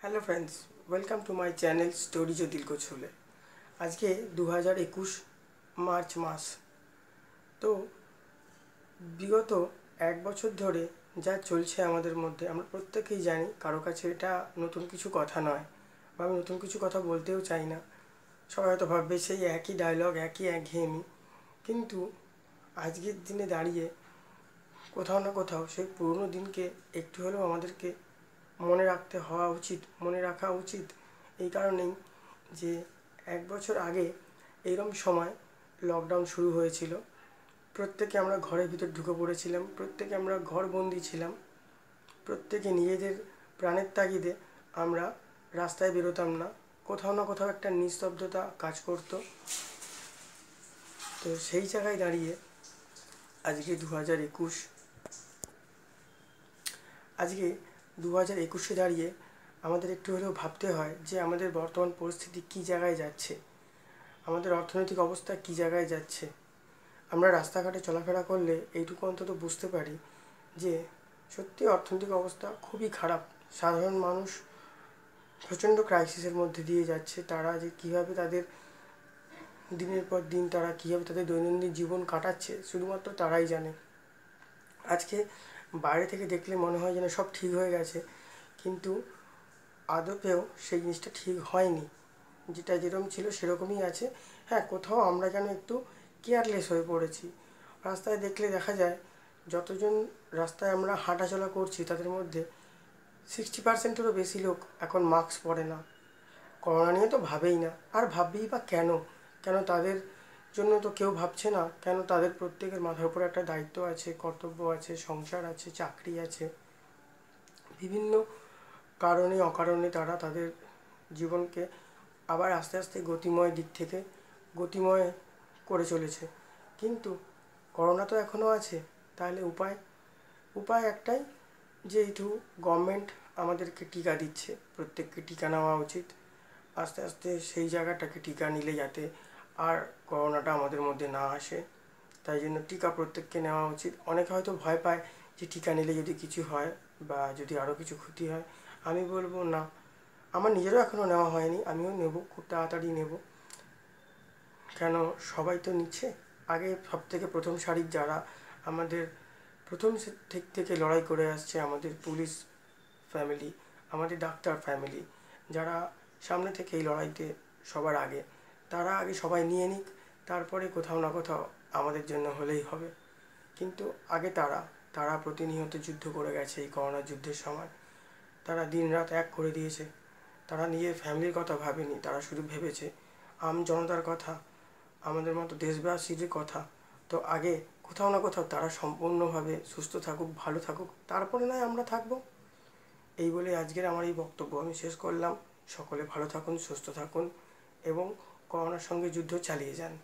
Hello friends, welcome to my channel story जो दिल को छूले। आज के 2021 मार्च मास। तो বিগত এক বছর ধরে যা চলছে আমাদের মধ্যে আমরা প্রত্যেকেই জানি, কারো কাছে এটা নতুন কিছু কথা নয় বা আমি নতুন কিছু কথা বলতেও চাই না। সবাই হয়তো ভাববে সেই একই ডায়লগ, একই একঘেয়েমি। কিন্তু আজকের দিনে দাঁড়িয়ে কোথাও না কোথাও সেই পুরনো দিনকে একটু হলেও আমাদেরকে মনে রাখা উচিত। এই কারণেই যে এক বছর আগে এইরকম সময় লকডাউন শুরু হয়েছিল। প্রত্যেকে আমরা ঘরের ভিতর ঢুকে পড়েছিলাম, প্রত্যেকে আমরা ঘরবন্দি ছিলাম, প্রত্যেকে নিজেদের প্রাণের তাগিদে আমরা রাস্তায় বেরোতাম না। কোথাও না কোথাও একটা নিস্তব্ধতা কাজ করত। তো সেই জায়গায় দাঁড়িয়ে আজকে 2021 দাঁড়িয়ে আমাদের একটু হলেও ভাবতে হয় যে আমাদের বর্তমান পরিস্থিতি কী জায়গায় যাচ্ছে, আমাদের অর্থনৈতিক অবস্থা কী জায়গায় যাচ্ছে। আমরা রাস্তাঘাটে চলাফেরা করলে এইটুকু অন্তত বুঝতে পারি যে সত্যি অর্থনৈতিক অবস্থা খুবই খারাপ। সাধারণ মানুষ প্রচণ্ড ক্রাইসিসের মধ্যে দিয়ে যাচ্ছে। তারা যে কীভাবে তাদের দিনের পর দিন তারা কীভাবে তাদের দৈনন্দিন জীবন কাটাচ্ছে শুধুমাত্র তারাই জানে। আজকে বাইরে থেকে দেখলে মনে হয় যেন সব ঠিক হয়ে গেছে, কিন্তু আদপেও সেই জিনিসটা ঠিক হয়নি। যেটা যেরকম ছিল সেরকমই আছে। হ্যাঁ, কোথাও আমরা যেন একটু কেয়ারলেস হয়ে পড়েছি। রাস্তায় দেখলে দেখা যায় যতজন রাস্তায় আমরা হাঁটাচলা করছি তাদের মধ্যে 60%-এরও বেশি লোক এখন মাস্ক পরে না। করোনা নিয়ে তো ভাবেই না, আর ভাববেই বা কেন? তাদের জন্য তো কেউ ভাবছে না। কেন? তাদের প্রত্যেকের মাথার উপর একটা দায়িত্ব আছে, কর্তব্য আছে, সংসার আছে, চাকরি আছে। বিভিন্ন কারণে অকারণে তারা তাদের জীবনকে আবার আস্তে আস্তে গতিময় দিক থেকে গতিময় করে চলেছে। কিন্তু করোনা তো এখনও আছে। তাহলে উপায় একটাই, যেহেতু গভর্নমেন্ট আমাদেরকে টিকা দিচ্ছে, প্রত্যেককে টিকা নেওয়া উচিত। আস্তে আস্তে সেই জায়গাটাকে টিকা নিলে যাতে আর করোনাটা আমাদের মধ্যে না আসে, তাই জন্য টিকা প্রত্যেককে নেওয়া উচিত। অনেকে হয়তো ভয় পায় যে টিকা নিলে যদি কিছু হয় বা যদি আরও কিছু ক্ষতি হয়। আমি বলবো না, আমার নিজেরও এখনও নেওয়া হয়নি, আমিও নেব, খুব তাড়াতাড়ি নেব। কেন? সবাই তো নিচ্ছে। আগে সবথেকে প্রথম সারির যারা আমাদের প্রথম থেকে লড়াই করে আসছে, আমাদের পুলিশ ফ্যামিলি, আমাদের ডাক্তার ফ্যামিলি, যারা সামনে থেকে এই লড়াইতে সবার আগে, তারা আগে সবাই নিয়ে নিক, তারপরে কোথাও না কোথাও আমাদের জন্য হলেই হবে। কিন্তু আগে তারা প্রতিনিয়ত যুদ্ধ করে গেছে। এই করোনা যুদ্ধের সময় তারা দিনরাত এক করে দিয়েছে। তারা নিজের ফ্যামিলির কথা ভাবেনি, তারা শুধু ভেবেছে আম জনতার কথা, আমাদের মতো দেশবাসীর কথা। তো আগে কোথাও না কোথাও তারা সম্পূর্ণভাবে সুস্থ থাকুক, ভালো থাকুক, তারপরে নয় আমরা থাকবো। এই বলে আজকের আমার এই বক্তব্য আমি শেষ করলাম। সকলে ভালো থাকুন, সুস্থ থাকুন এবং করোনার সঙ্গে যুদ্ধ চালিয়ে যান।